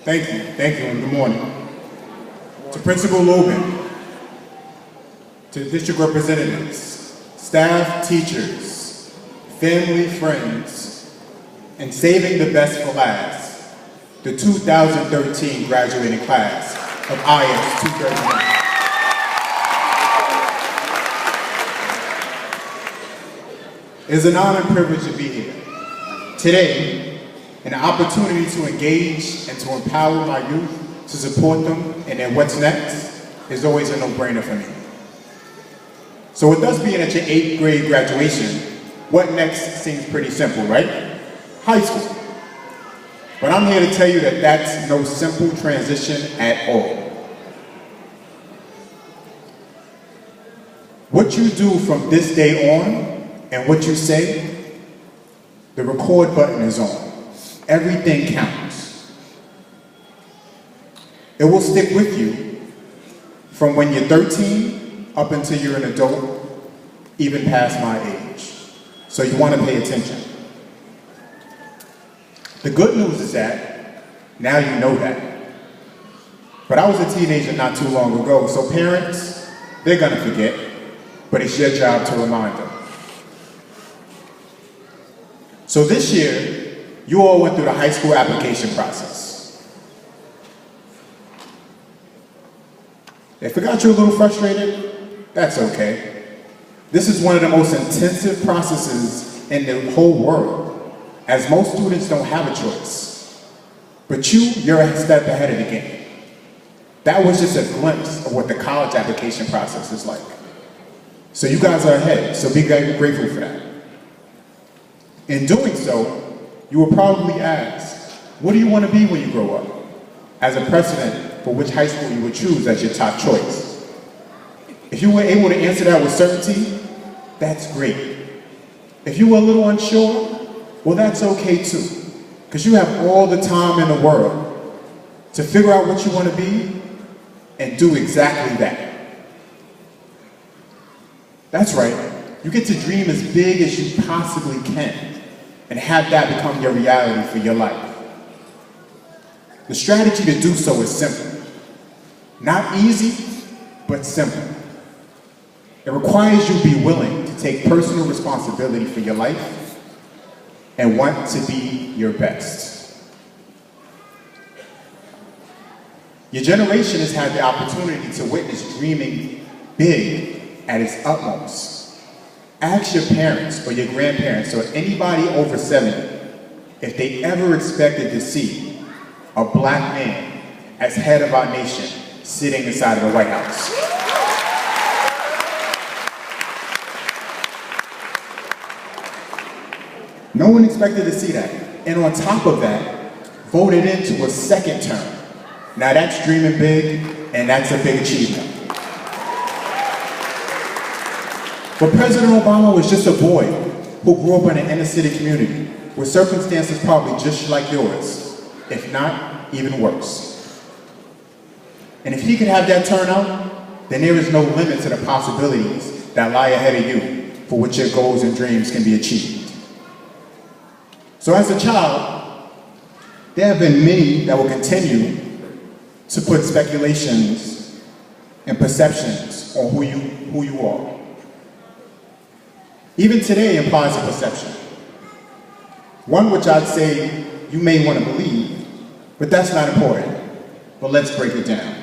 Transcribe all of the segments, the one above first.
Thank you, and good morning. To Principal Logan, to district representatives, staff, teachers, family, friends, and saving the best for last, the 2013 graduating class of IS 239. It is an honor and privilege to be here. Today, an opportunity to engage and to empower my youth, to support them in their what's next, is always a no-brainer for me. So with us being at your 8th grade graduation, what next seems pretty simple, right? High school. But I'm here to tell you that that's no simple transition at all. What you do from this day on, and what you say, the record button is on. Everything counts. It will stick with you from when you're 13 up until you're an adult, even past my age. So you want to pay attention. The good news is that now you know that. But I was a teenager not too long ago, so parents, they're gonna forget, but it's your job to remind them. So this year, you all went through the high school application process. If it got you a little frustrated, that's okay. This is one of the most intensive processes in the whole world, as most students don't have a choice. But you're a step ahead of the game. That was just a glimpse of what the college application process is like. So you guys are ahead, so be grateful for that. In doing so, you will probably ask, what do you want to be when you grow up? As a precedent for which high school you would choose as your top choice. If you were able to answer that with certainty, that's great. If you were a little unsure, well, that's okay too, because you have all the time in the world to figure out what you want to be and do exactly that. That's right, you get to dream as big as you possibly can and have that become your reality for your life. The strategy to do so is simple. Not easy, but simple. It requires you to be willing to take personal responsibility for your life and want to be your best. Your generation has had the opportunity to witness dreaming big at its utmost. Ask your parents or your grandparents or anybody over 70 if they ever expected to see a black man as head of our nation sitting inside of the White House. No one expected to see that. And on top of that, voted into a second term. Now that's dreaming big, and that's a big achievement. But President Obama was just a boy who grew up in an inner city community with circumstances probably just like yours, if not even worse. And if he could have that turnout, then there is no limit to the possibilities that lie ahead of you for which your goals and dreams can be achieved. So as a child, there have been many that will continue to put speculations and perceptions on who you are. Even today implies a perception. One which I'd say you may want to believe, but that's not important. But let's break it down.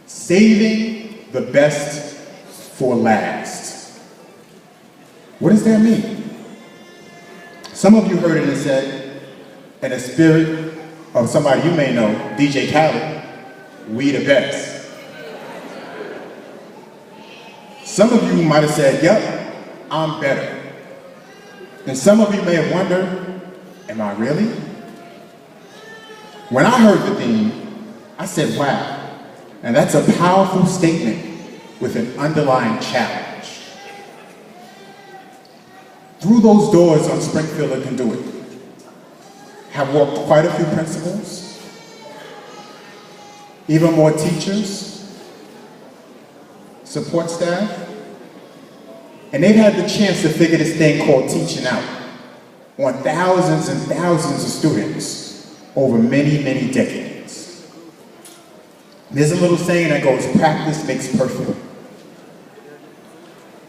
Saving the best for last. What does that mean? Some of you heard it and said, in a spirit of somebody you may know, DJ Khaled, we the best. Some of you might have said, yep, I'm better. And some of you may have wondered, am I really? When I heard the theme, I said, wow. And that's a powerful statement with an underlying challenge. Through those doors on Springfield and Conduit, have walked quite a few principals, even more teachers, support staff, and they've had the chance to figure this thing called teaching out on thousands and thousands of students over many, many decades. There's a little saying that goes, practice makes perfect.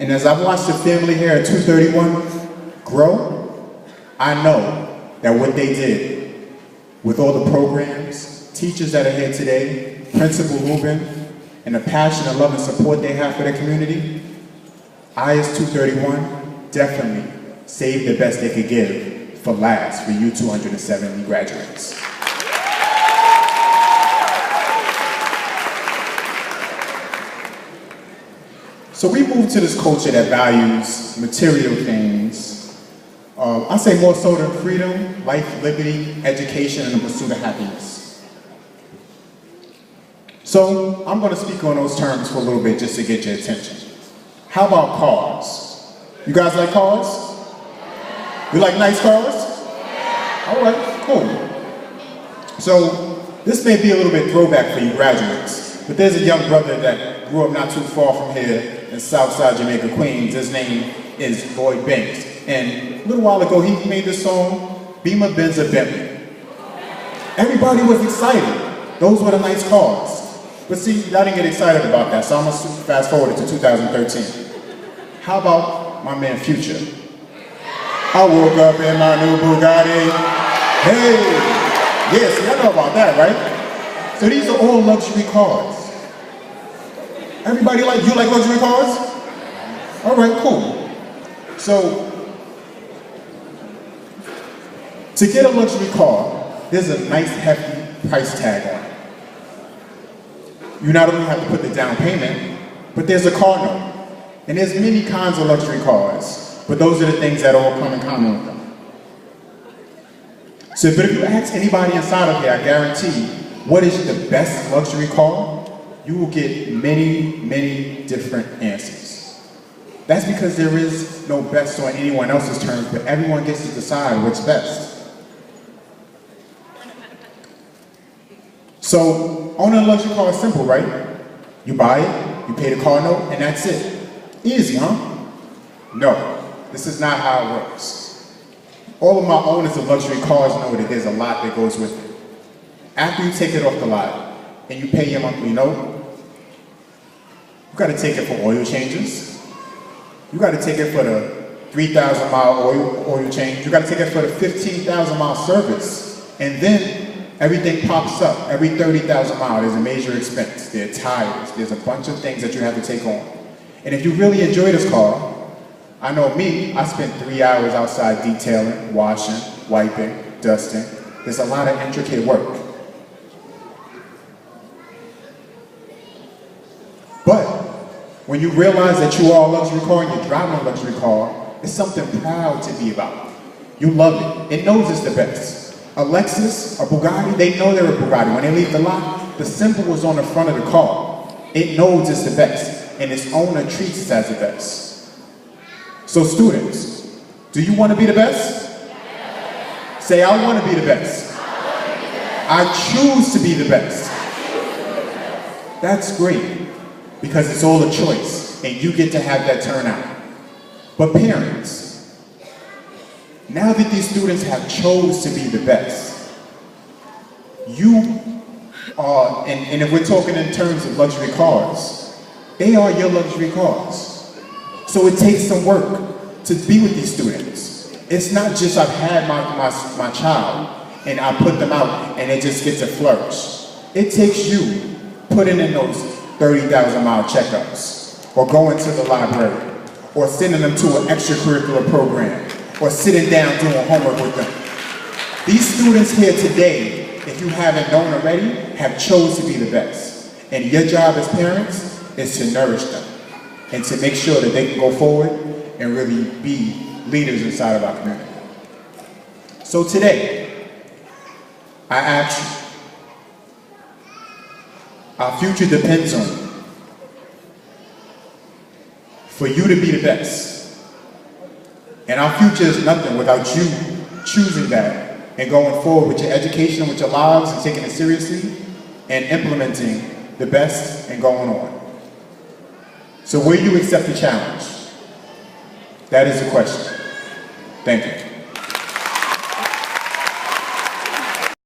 And as I've watched the family here at 231 grow, I know that what they did with all the programs, teachers that are here today, Principal Ruben, and the passion and love and support they have for their community, I as 231 definitely saved the best they could give for last for you 270 graduates. So we moved to this culture that values material things. I say more so than freedom, life, liberty, education, and the pursuit of happiness. So I'm going to speak on those terms for a little bit just to get your attention. How about cars? You guys like cars? You like nice cars? All right, cool. So this may be a little bit throwback for you graduates, but there's a young brother that grew up not too far from here in Southside Jamaica, Queens. His name is Lloyd Banks. And a little while ago, he made this song, Beamer, Benz, or Bentley. Everybody was excited. Those were the nice cars. But see, y'all didn't get excited about that, so I'm gonna fast forward to 2013. How about my man Future? I woke up in my new Bugatti. Hey! Yes, y'all know about that, right? So these are all luxury cars. Everybody you like luxury cars? All right, cool. So, to get a luxury car, there's a nice hefty price tag on it. You not only have to put the down payment, but there's a car note. And there's many kinds of luxury cars, but those are the things that all come in common with them. So, but if you ask anybody inside of here, I guarantee, what is the best luxury car? You will get many, many different answers. That's because there is no best on anyone else's terms, but everyone gets to decide what's best. So, owning a luxury car is simple, right? You buy it, you pay the car note, and that's it. Easy, huh? No, this is not how it works. All of my owners of luxury cars know that there's a lot that goes with it. After you take it off the lot, and you pay your monthly note, you gotta take it for oil changes. You gotta take it for the 3,000 mile oil change. You gotta take it for the 15,000 mile service. And then everything pops up. Every 30,000 miles, there's a major expense. There are tires. There's a bunch of things that you have to take on. And if you really enjoy this car, I know me, I spent 3 hours outside detailing, washing, wiping, dusting. There's a lot of intricate work. But when you realize that you are a luxury car and you're driving a luxury car, it's something proud to be about. You love it. It knows it's the best. A Lexus, a Bugatti, they know they're a Bugatti. When they leave the lot, the symbol is on the front of the car. It knows it's the best, and its owner treats it as the best. So students, do you want to be the best? Say, I want to be the best. I choose to be the best. That's great. Because it's all a choice, and you get to have that turnout. But parents, now that these students have chose to be the best, you are, and if we're talking in terms of luxury cars, they are your luxury cars. So it takes some work to be with these students. It's not just I've had my child, and I put them out, and it just gets a flourish. It takes you putting in those 30,000 mile checkups, or going to the library, or sending them to an extracurricular program, or sitting down doing homework with them. These students here today, if you haven't known already, have chose to be the best. And your job as parents is to nourish them, and to make sure that they can go forward and really be leaders inside of our community. So today, I ask you, our future depends on you. For you to be the best. And our future is nothing without you choosing that and going forward with your education, with your lives, and taking it seriously, and implementing the best and going on. So will you accept the challenge? That is the question. Thank you.